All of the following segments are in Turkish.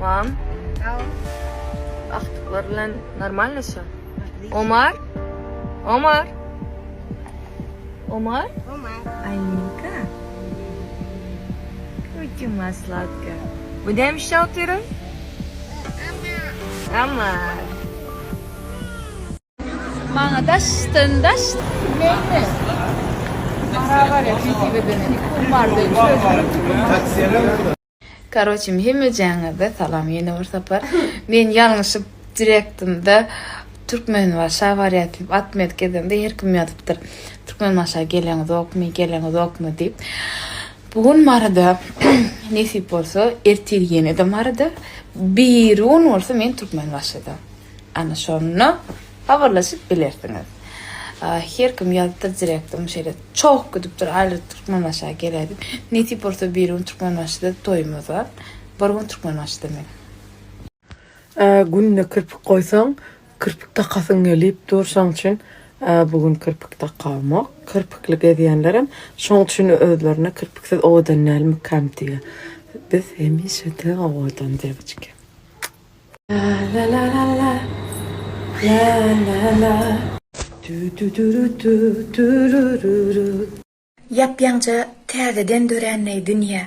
Mam. Aktıklar bilen normalleşiyor. Omar. Omar. Omar. Alinka. Kucuma sladka. Будем шелтеры? Ama. Bana daştın. Neydi? Ara var ya, bir bedeni. Kumardı. Короче, hem жаңыда salam yeni bir sapar. Men yanlışıp direktimde Türkmen var şavariyat deyip atmet gedimde her kim yatıptır. Türkmen maşa geleňiz okmy deyip. Bugün marada nesip bolsa ertelgeni de marada bir 10 bolsa men Türkmen başladı. Ana şonu habarlaşıp bilersiňiz. Her kim yatıptır direktim şeýle çok güdüpdir aýly Türkmen maşa geledi. Nesip bolsa bir 10 Türkmen başladı toýumuz var. Bargun Türkmen maşa demek. Günne kirpik koysaň, kirpik takasyň gelip dursaň üçin bugün kirpik takamak, kirpikli gezýänlerim şoň üçin özlerine kirpiksiz owadan näme kam diýe. Biz hemişe de owadan diýipdik. La la la la. La la la. Yapyanca täzeden dörennej dünýä.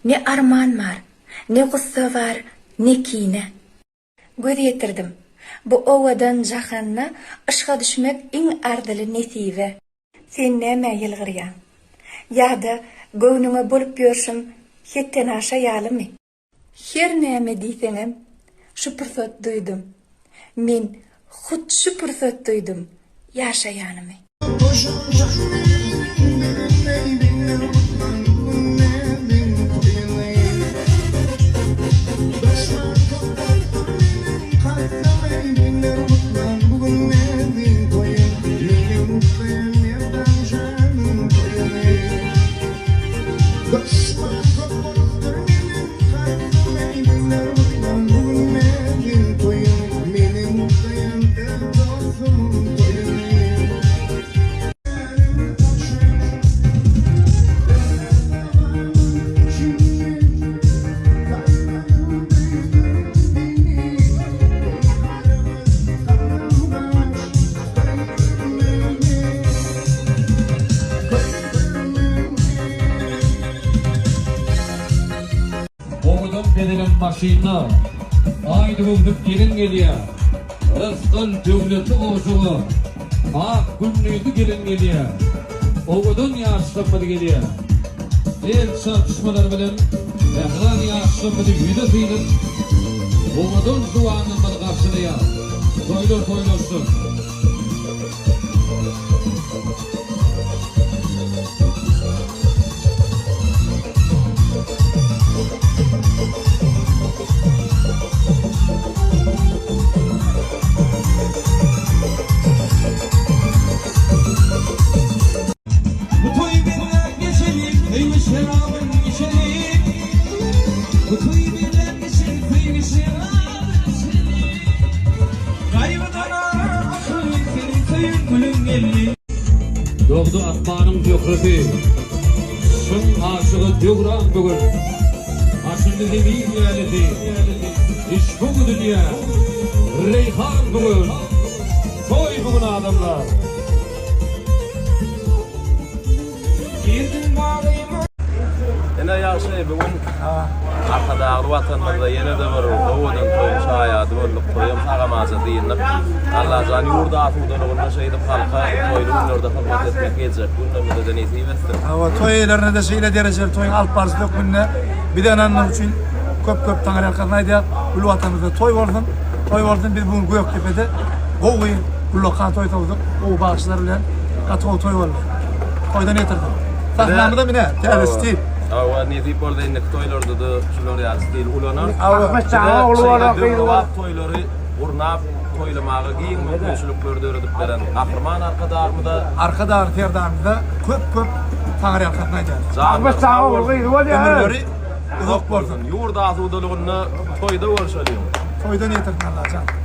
Ne arman var, ne gussa var, ne kine. Göz yetirdim. Bu owadan jahanna ışga düşmek iň ardyly nesibe. Sen näme ýylgyrýan? Ýa-da göwnüňe bolup ýörşüm hetten aşa ýalymy? Her näme diýseňem, şu pursat duýdum. Men hut şu pursat duýdum. Ýaşaýanymy. Bedelen maşina aydı bulduk gelin geliyor. Rızkın devleti oğuzunu ak günlüydü gelin geliyor. Oğudun yaşlanmadı geliyor. El çarpışmalar bilen ehran yaşlanmadı yüde fiilin. Oğudun duanın karşılıyor. Toylursun. Doğdu atmanın biyokrasi. Şun aşığı dövran bugün. Aşırı demeyin reality. İş bu dünya. Reyhan bugün. Koy bugün adamlar. Ene ýaşy bugün arkada watanymyzda ýene de bir owadan toýun şaýady bolduk toýum sagamaza diýilip Allah zany ýurda atudynyny şeýdip halka toýlu günlerde hyzmat etmek geljek günlemde de nesibesdir. Awa toýlarynda da şeýle derejeli toýun alyp barjak günne bidenanyň üçin köp taňar ýalkaryny aýdýar. Bu watanymyzda toý boldum biz bugün Göktepe'de gowy ulaka toý tawdyk. O bagşlar bilen gatwy toý boldy. Toýdan ýetirdim. Sahnamyda mine täze Awa nesip boldy indi toýlarda da şular ýa stil ulanar. Toýlary urnap toýlamagy giň mümkinçilikleri öredip beren. Ahyrman arkada terdamyzda köp taňar ýalkaryny aýdýar. Ömürleri uzak bolsun. Ýurda asudalygyny toýda bolşalýar. Toýdan ýetirdim Allah can.